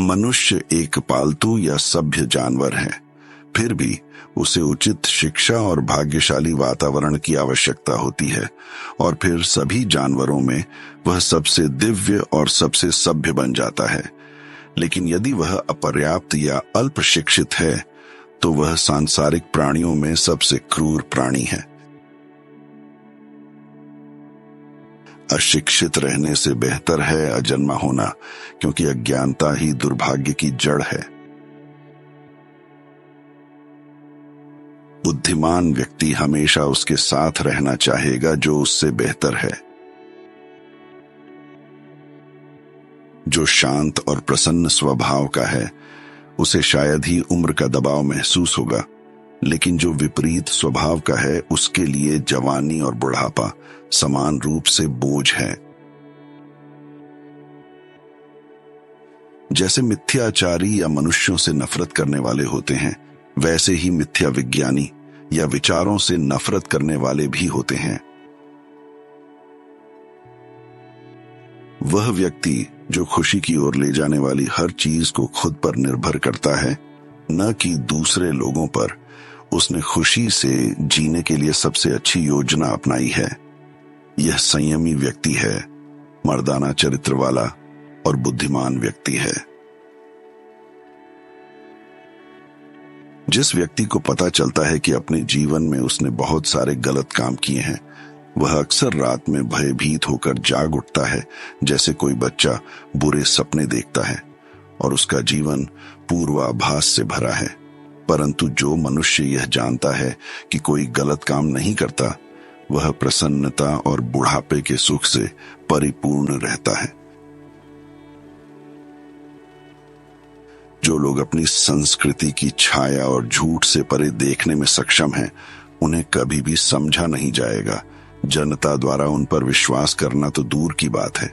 मनुष्य एक पालतू या सभ्य जानवर है, फिर भी उसे उचित शिक्षा और भाग्यशाली वातावरण की आवश्यकता होती है, और फिर सभी जानवरों में वह सबसे दिव्य और सबसे सभ्य बन जाता है। लेकिन यदि वह अपर्याप्त या अल्प शिक्षित है, तो वह सांसारिक प्राणियों में सबसे क्रूर प्राणी है। अशिक्षित रहने से बेहतर है अजन्मा होना, क्योंकि अज्ञानता ही दुर्भाग्य की जड़ है। बुद्धिमान व्यक्ति हमेशा उसके साथ रहना चाहेगा जो उससे बेहतर है। जो शांत और प्रसन्न स्वभाव का है, उसे शायद ही उम्र का दबाव महसूस होगा, लेकिन जो विपरीत स्वभाव का है, उसके लिए जवानी और बुढ़ापा समान रूप से बोझ है। जैसे मिथ्याचारी या मनुष्यों से नफरत करने वाले होते हैं, वैसे ही मिथ्या विज्ञानी या विचारों से नफरत करने वाले भी होते हैं। वह व्यक्ति जो खुशी की ओर ले जाने वाली हर चीज को खुद पर निर्भर करता है, न कि दूसरे लोगों पर, उसने खुशी से जीने के लिए सबसे अच्छी योजना अपनाई है। यह संयमी व्यक्ति है, मर्दाना चरित्र वाला और बुद्धिमान व्यक्ति है। जिस व्यक्ति को पता चलता है कि अपने जीवन में उसने बहुत सारे गलत काम किए हैं, वह अक्सर रात में भयभीत होकर जाग उठता है, जैसे कोई बच्चा बुरे सपने देखता है और उसका जीवन पूर्वाभास से भरा है। परंतु जो मनुष्य यह जानता है कि कोई गलत काम नहीं करता, वह प्रसन्नता और बुढ़ापे के सुख से परिपूर्ण रहता है। जो लोग अपनी संस्कृति की छाया और झूठ से परे देखने में सक्षम हैं, उन्हें कभी भी समझा नहीं जाएगा। जनता द्वारा उन पर विश्वास करना तो दूर की बात है।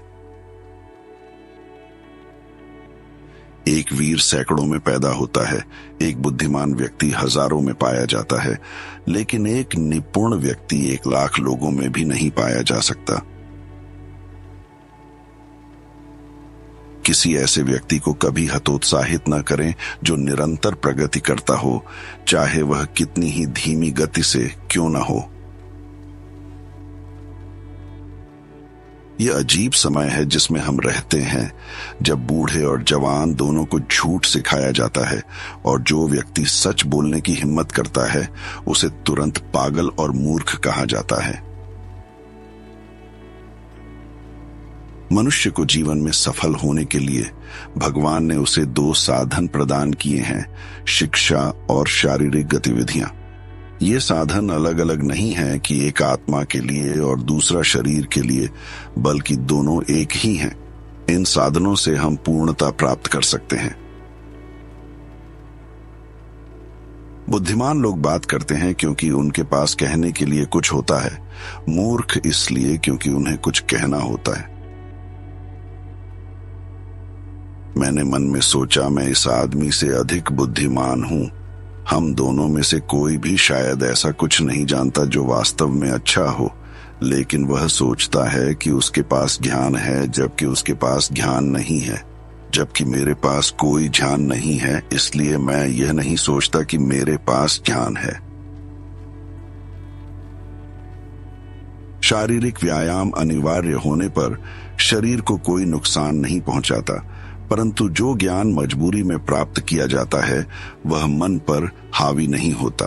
एक वीर सैकड़ों में पैदा होता है, एक बुद्धिमान व्यक्ति हजारों में पाया जाता है, लेकिन एक निपुण व्यक्ति 1,00,000 लोगों में भी नहीं पाया जा सकता। किसी ऐसे व्यक्ति को कभी हतोत्साहित न करें जो निरंतर प्रगति करता हो, चाहे वह कितनी ही धीमी गति से क्यों न हो। यह अजीब समय है जिसमें हम रहते हैं, जब बूढ़े और जवान दोनों को झूठ सिखाया जाता है, और जो व्यक्ति सच बोलने की हिम्मत करता है, उसे तुरंत पागल और मूर्ख कहा जाता है। मनुष्य को जीवन में सफल होने के लिए भगवान ने उसे 2 साधन प्रदान किए हैं, शिक्षा और शारीरिक गतिविधियां। ये साधन अलग अलग नहीं है कि एक आत्मा के लिए और दूसरा शरीर के लिए, बल्कि दोनों एक ही हैं। इन साधनों से हम पूर्णता प्राप्त कर सकते हैं। बुद्धिमान लोग बात करते हैं क्योंकि उनके पास कहने के लिए कुछ होता है, मूर्ख इसलिए क्योंकि उन्हें कुछ कहना होता है। मैंने मन में सोचा, मैं इस आदमी से अधिक बुद्धिमान हूं। हम दोनों में से कोई भी शायद ऐसा कुछ नहीं जानता जो वास्तव में अच्छा हो, लेकिन वह सोचता है कि उसके पास ज्ञान है, जबकि उसके पास ज्ञान नहीं है। जबकि मेरे पास कोई ज्ञान नहीं है, इसलिए मैं यह नहीं सोचता कि मेरे पास ज्ञान है। शारीरिक व्यायाम अनिवार्य होने पर शरीर को कोई नुकसान नहीं पहुंचाता, परंतु जो ज्ञान मजबूरी में प्राप्त किया जाता है, वह मन पर हावी नहीं होता।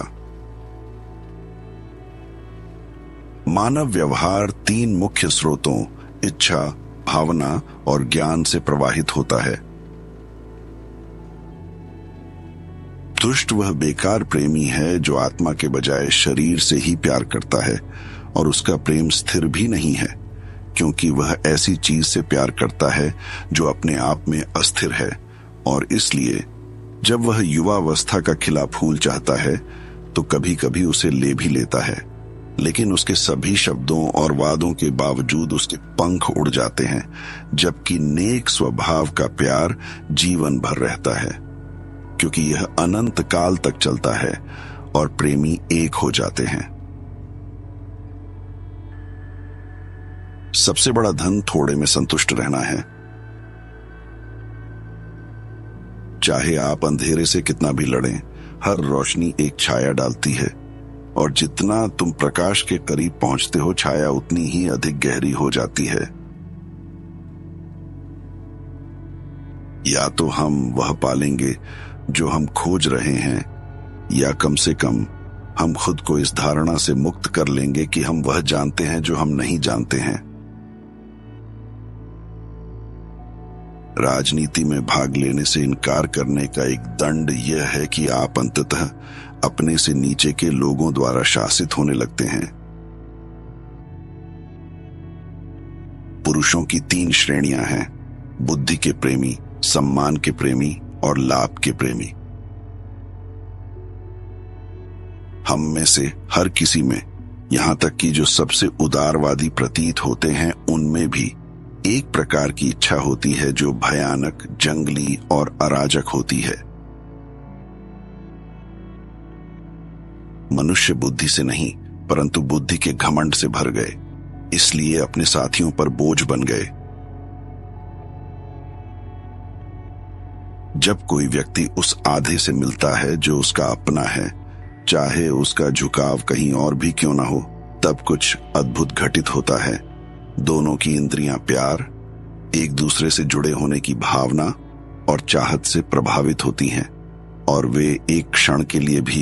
मानव व्यवहार 3 मुख्य स्रोतों, इच्छा, भावना और ज्ञान से प्रवाहित होता है। दुष्ट वह बेकार प्रेमी है जो आत्मा के बजाय शरीर से ही प्यार करता है, और उसका प्रेम स्थिर भी नहीं है, क्योंकि वह ऐसी चीज से प्यार करता है जो अपने आप में अस्थिर है। और इसलिए जब वह युवावस्था का खिला फूल चाहता है, तो कभी कभी उसे ले भी लेता है, लेकिन उसके सभी शब्दों और वादों के बावजूद उसके पंख उड़ जाते हैं, जबकि नेक स्वभाव का प्यार जीवन भर रहता है, क्योंकि यह अनंत काल तक चलता है और प्रेमी एक हो जाते हैं। सबसे बड़ा धन थोड़े में संतुष्ट रहना है। चाहे आप अंधेरे से कितना भी लड़ें, हर रोशनी एक छाया डालती है, और जितना तुम प्रकाश के करीब पहुंचते हो, छाया उतनी ही अधिक गहरी हो जाती है। या तो हम वह पालेंगे जो हम खोज रहे हैं, या कम से कम हम खुद को इस धारणा से मुक्त कर लेंगे कि हम वह जानते हैं जो हम नहीं जानते हैं। राजनीति में भाग लेने से इनकार करने का एक दंड यह है कि आप अंततः अपने से नीचे के लोगों द्वारा शासित होने लगते हैं। पुरुषों की 3 श्रेणियां हैं: बुद्धि के प्रेमी, सम्मान के प्रेमी और लाभ के प्रेमी। हम में से हर किसी में, यहां तक कि जो सबसे उदारवादी प्रतीत होते हैं, उनमें भी एक प्रकार की इच्छा होती है जो भयानक, जंगली और अराजक होती है। मनुष्य बुद्धि से नहीं, परंतु बुद्धि के घमंड से भर गए, इसलिए अपने साथियों पर बोझ बन गए। जब कोई व्यक्ति उस आधे से मिलता है जो उसका अपना है, चाहे उसका झुकाव कहीं और भी क्यों ना हो, तब कुछ अद्भुत घटित होता है। दोनों की इंद्रियां प्यार, एक दूसरे से जुड़े होने की भावना और चाहत से प्रभावित होती हैं, और वे एक क्षण के लिए भी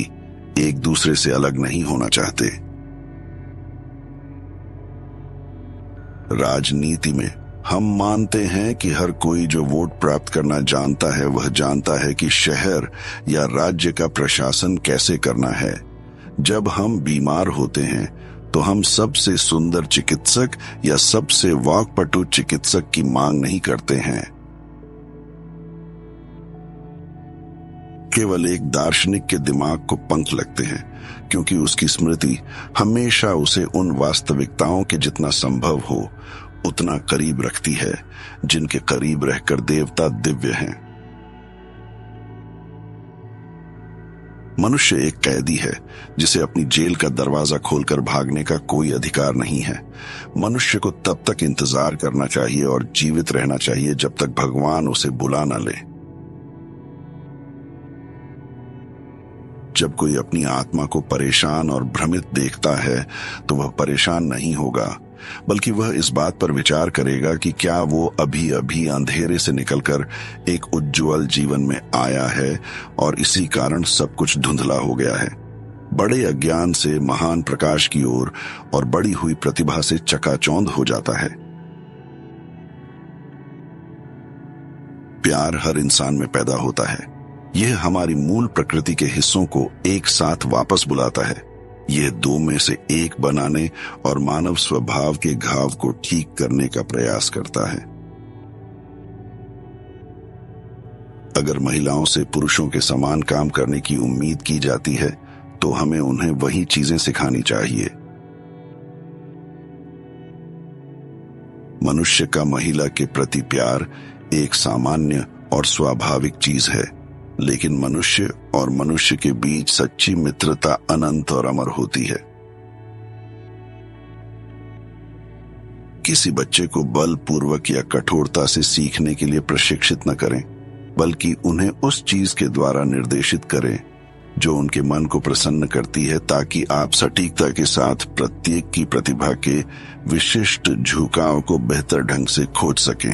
एक दूसरे से अलग नहीं होना चाहते। राजनीति में हम मानते हैं कि हर कोई जो वोट प्राप्त करना जानता है, वह जानता है कि शहर या राज्य का प्रशासन कैसे करना है। जब हम बीमार होते हैं तो हम सबसे सुंदर चिकित्सक या सबसे वाक्पटु चिकित्सक की मांग नहीं करते हैं। केवल एक दार्शनिक के दिमाग को पंख लगते हैं, क्योंकि उसकी स्मृति हमेशा उसे उन वास्तविकताओं के जितना संभव हो उतना करीब रखती है, जिनके करीब रहकर देवता दिव्य हैं। मनुष्य एक कैदी है जिसे अपनी जेल का दरवाजा खोलकर भागने का कोई अधिकार नहीं है। मनुष्य को तब तक इंतजार करना चाहिए और जीवित रहना चाहिए जब तक भगवान उसे बुला न ले। जब कोई अपनी आत्मा को परेशान और भ्रमित देखता है तो वह परेशान नहीं होगा, बल्कि वह इस बात पर विचार करेगा कि क्या वो अभी अभी अंधेरे से निकलकर एक उज्जवल जीवन में आया है और इसी कारण सब कुछ धुंधला हो गया है। बड़े अज्ञान से महान प्रकाश की ओर और बढ़ी हुई प्रतिभा से चकाचौंध हो जाता है। प्यार हर इंसान में पैदा होता है। यह हमारी मूल प्रकृति के हिस्सों को एक साथ वापस बुलाता है। यह 2 में से 1 बनाने और मानव स्वभाव के घाव को ठीक करने का प्रयास करता है। अगर महिलाओं से पुरुषों के समान काम करने की उम्मीद की जाती है तो हमें उन्हें वही चीजें सिखानी चाहिए। मनुष्य का महिला के प्रति प्यार एक सामान्य और स्वाभाविक चीज है, लेकिन मनुष्य और मनुष्य के बीच सच्ची मित्रता अनंत और अमर होती है। किसी बच्चे को बलपूर्वक या कठोरता से सीखने के लिए प्रशिक्षित न करें, बल्कि उन्हें उस चीज के द्वारा निर्देशित करें जो उनके मन को प्रसन्न करती है, ताकि आप सटीकता के साथ प्रत्येक की प्रतिभा के विशिष्ट झुकाव को बेहतर ढंग से खोज सकें।